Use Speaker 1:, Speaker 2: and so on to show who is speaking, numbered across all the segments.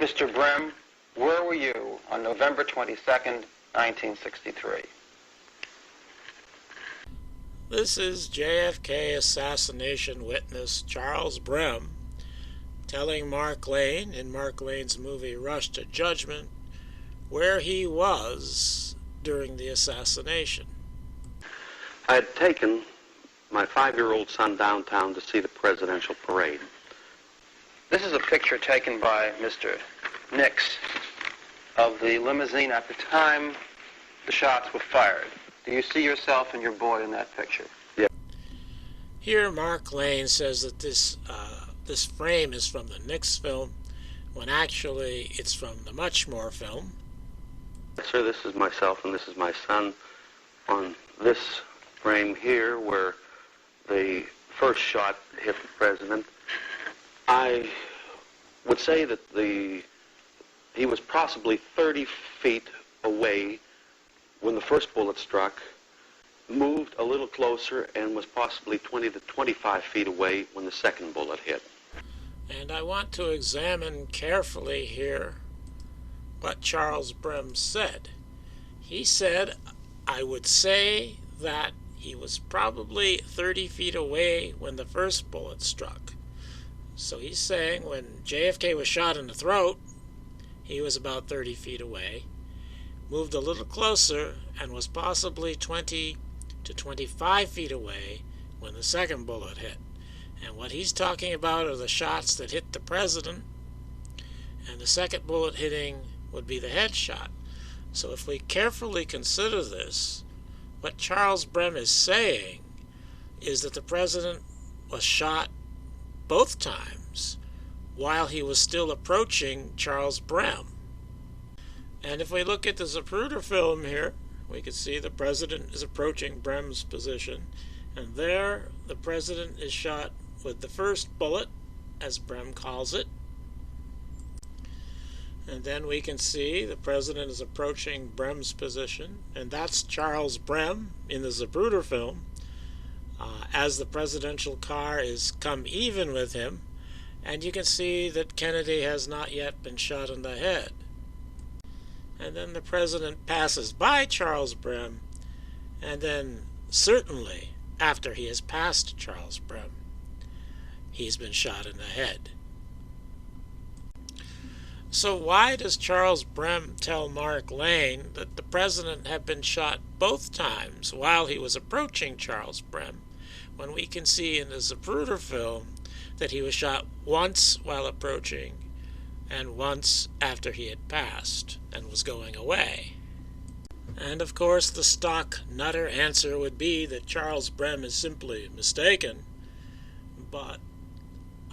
Speaker 1: Mr. Brem, where were you on November 22nd, 1963?
Speaker 2: This is JFK assassination witness Charles Brem telling Mark Lane in Mark Lane's movie Rush to Judgment where he was during the assassination.
Speaker 3: I had taken my 5-year-old son downtown to see the presidential parade.
Speaker 1: This is a picture taken by Mr. Nix of the limousine at the time the shots were fired. Do you see yourself and your boy in that picture?
Speaker 3: Yeah.
Speaker 2: Here Mark Lane says that this frame is from the Nix film, when actually it's from the Muchmore film.
Speaker 3: Sir, this is myself and this is my son on this frame here where the first shot hit the president. I would say that he was possibly 30 feet away when the first bullet struck, moved a little closer, and was possibly 20 to 25 feet away when the second bullet hit.
Speaker 2: And I want to examine carefully here what Charles Brem said. He said, I would say that he was probably 30 feet away when the first bullet struck. So he's saying when JFK was shot in the throat, he was about 30 feet away, moved a little closer, and was possibly 20 to 25 feet away when the second bullet hit. And what he's talking about are the shots that hit the president, and the second bullet hitting would be the headshot. So if we carefully consider this, what Charles Brem is saying is that the president was shot both times while he was still approaching Charles Brem. And if we look at the Zapruder film here, we can see the president is approaching Brem's position, and there the president is shot with the first bullet, as Brem calls it. And then we can see the president is approaching Brem's position, and that's Charles Brem in the Zapruder film, as the presidential car is come even with him, and you can see that Kennedy has not yet been shot in the head. And then the president passes by Charles Brem, and then certainly after he has passed Charles Brem, he's been shot in the head. So why does Charles Brem tell Mark Lane that the president had been shot both times while he was approaching Charles Brem, when we can see in the Zapruder film that he was shot once while approaching and once after he had passed and was going away? And of course the stock nutter answer would be that Charles Brem is simply mistaken, but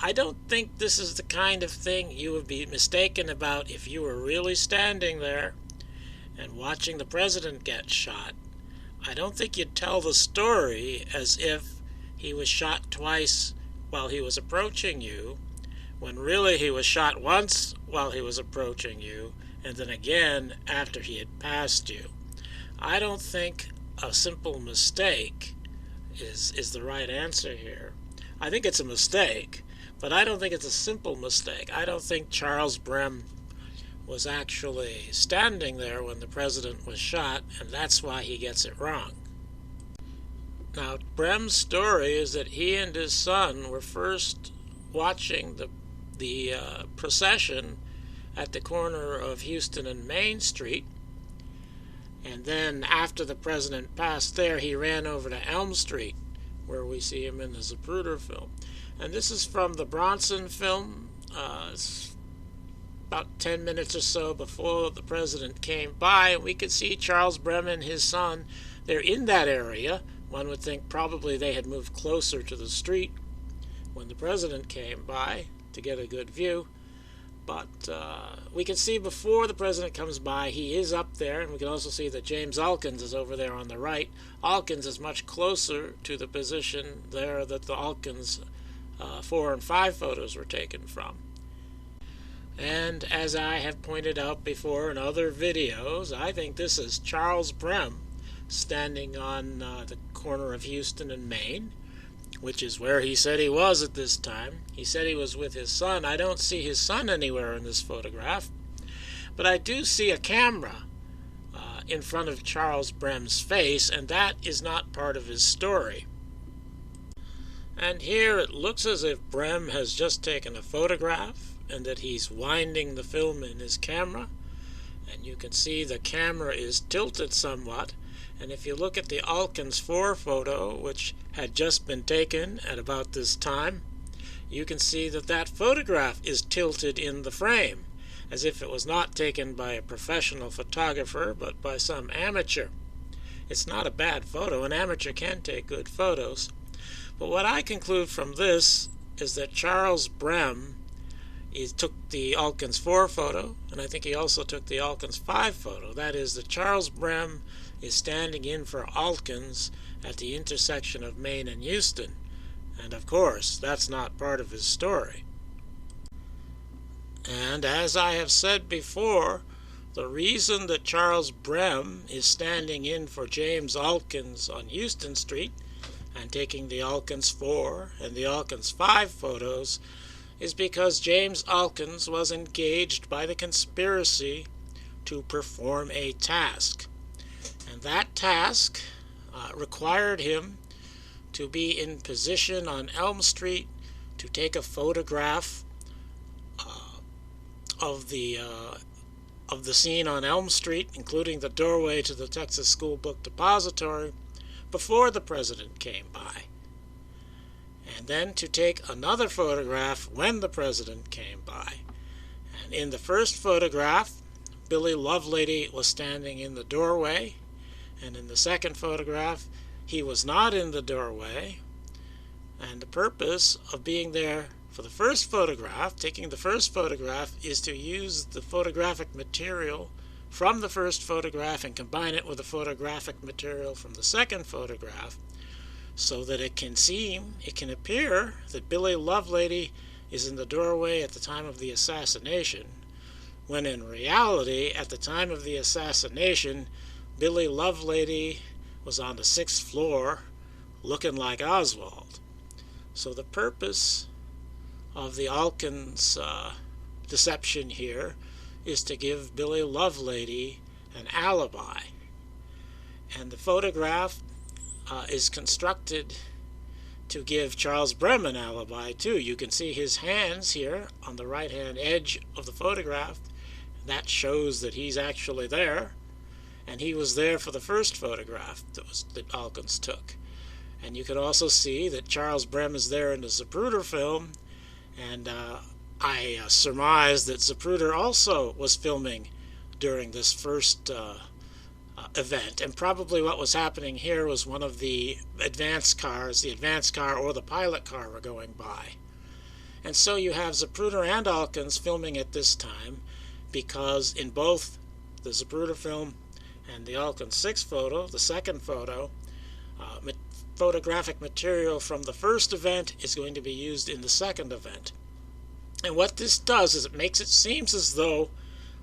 Speaker 2: I don't think this is the kind of thing you would be mistaken about if you were really standing there and watching the president get shot. I don't think you'd tell the story as if he was shot twice while he was approaching you, when really he was shot once while he was approaching you, and then again after he had passed you. I don't think a simple mistake is the right answer here. I think it's a mistake, but I don't think it's a simple mistake. I don't think Charles Brem was actually standing there when the president was shot, and that's why he gets it wrong. Now, Brem's story is that he and his son were first watching the procession at the corner of Houston and Main Street, and then after the president passed there, he ran over to Elm Street, where we see him in the Zapruder film. And this is from the Bronson film. It's about 10 minutes or so before the president came by, and we could see Charles Brem and his son. They're in that area. One would think probably they had moved closer to the street when the president came by to get a good view. But we can see before the president comes by, he is up there, and we can also see that James Elkins is over there on the right. Elkins is much closer to the position there that the Elkins 4 and 5 photos were taken from. And as I have pointed out before in other videos, I think this is Charles Brem standing on the corner of Houston and Main which is where he said he was at this time. He said he was with his son. I don't see his son anywhere in this photograph, but I do see a camera in front of Charles Brem's face, and that is not part of his story. And here it looks as if Brem has just taken a photograph and that he's winding the film in his camera, and you can see the camera is tilted somewhat. And if you look at the Elkins 4 photo, which had just been taken at about this time, you can see that that photograph is tilted in the frame, as if it was not taken by a professional photographer, but by some amateur. It's not a bad photo. An amateur can take good photos. But what I conclude from this is that Charles Brem took the Elkins 4 photo, and I think he also took the Elkins 5 photo. That is, that Charles Brem is standing in for Elkins at the intersection of Main and Houston. And of course, that's not part of his story. And as I have said before, the reason that Charles Brem is standing in for James Elkins on Houston Street and taking the Elkins 4 and the Elkins 5 photos is because James Elkins was engaged by the conspiracy to perform a task. And that task required him to be in position on Elm Street to take a photograph of the scene on Elm Street, including the doorway to the Texas School Book Depository, before the president came by, and then to take another photograph when the president came by. And in the first photograph, Billy Lovelady was standing in the doorway, and in the second photograph, he was not in the doorway. And the purpose of being there for the first photograph, taking the first photograph, is to use the photographic material from the first photograph and combine it with the photographic material from the second photograph, so that it can appear that Billy Lovelady is in the doorway at the time of the assassination, when in reality, at the time of the assassination, Billy Lovelady was on the 6th floor looking like Oswald. So the purpose of the Elkins deception here is to give Billy Lovelady an alibi. And the photograph is constructed to give Charles Brem an alibi too. You can see his hands here on the right-hand edge of the photograph. That shows that he's actually there, and he was there for the first photograph that Elkins took. And you can also see that Charles Brem is there in the Zapruder film, and I surmise that Zapruder also was filming during this first event, and probably what was happening here was one of the advance cars, the advance car or the pilot car were going by. And so you have Zapruder and Elkins filming at this time, because in both the Zapruder film and the Elkins 6 photo, the second photo, photographic material from the first event is going to be used in the second event. And what this does is it makes it seem as though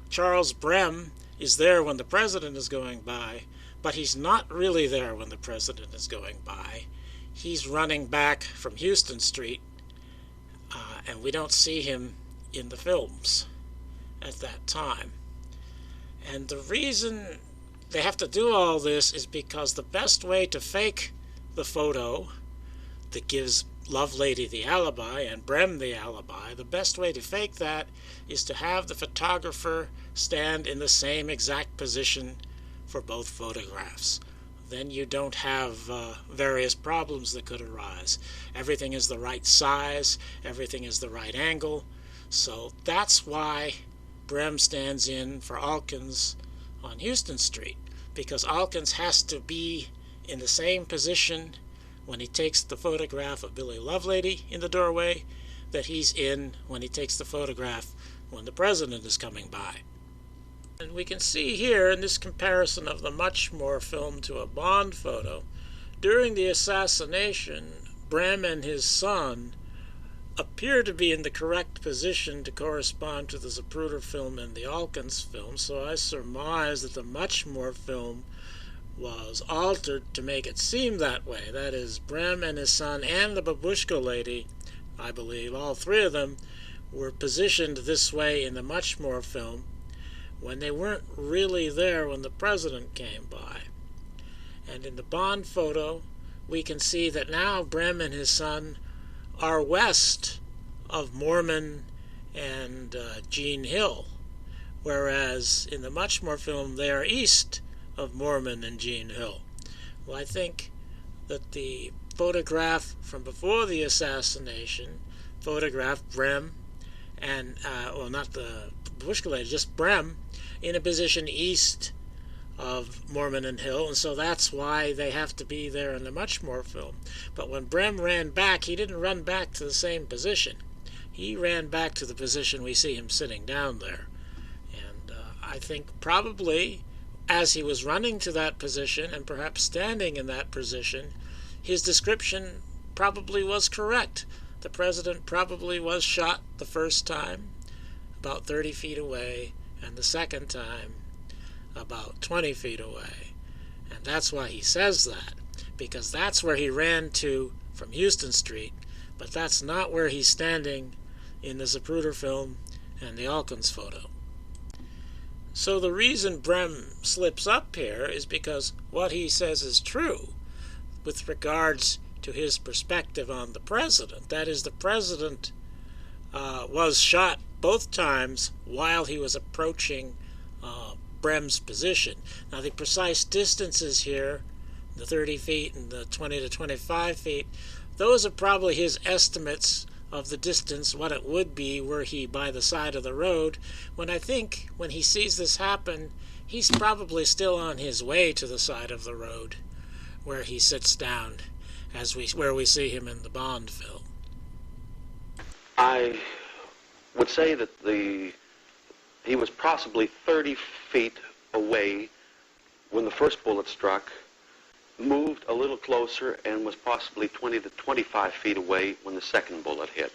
Speaker 2: Charles Brem is there when the president is going by, but he's not really there when the president is going by. He's running back from Houston Street, and we don't see him in the films at that time. And the reason they have to do all this is because the best way to fake the photo that gives Lovelady the alibi and Brem the alibi, the best way to fake that is to have the photographer stand in the same exact position for both photographs. Then you don't have various problems that could arise. Everything is the right size, everything is the right angle. So that's why Brem stands in for Elkins on Houston Street, because Elkins has to be in the same position when he takes the photograph of Billy Lovelady in the doorway that he's in when he takes the photograph when the president is coming by. And we can see here in this comparison of the Muchmore film to a Bond photo, during the assassination, Brem and his son appear to be in the correct position to correspond to the Zapruder film and the Elkins film, so I surmise that the Muchmore film was altered to make it seem that way. That is, Brem and his son and the babushka lady, I believe, all three of them, were positioned this way in the Muchmore film when they weren't really there when the president came by. And in the Bond photo, we can see that now Brem and his son are west of Mormon and Jean Hill, whereas in the Muchmore film they are east of Mormon and Jean Hill. Well, I think that the photograph from before the assassination photographed Brem and, well, not the babushka lady, just Brem in a position east of Mormon and Hill, and so that's why they have to be there in the Muchmore film. But when Brem ran back, he didn't run back to the same position. He ran back to the position we see him sitting down there. And I think probably as he was running to that position and perhaps standing in that position, his description probably was correct. The president probably was shot the first time about 30 feet away, and the second time about 20 feet away. And that's why he says that, because that's where he ran to from Houston Street, but that's not where he's standing in the Zapruder film and the Elkins photo. So the reason Brem slips up here is because what he says is true with regards to his perspective on the president. That is, the president was shot both times while he was approaching Brem's position. Now, the precise distances here, the 30 feet and the 20 to 25 feet, those are probably his estimates of the distance, what it would be were he by the side of the road, when I think when he sees this happen, he's probably still on his way to the side of the road where he sits down, where we see him in the Bond film.
Speaker 3: I would say that he was possibly 30 feet away when the first bullet struck, moved a little closer, and was possibly 20 to 25 feet away when the second bullet hit.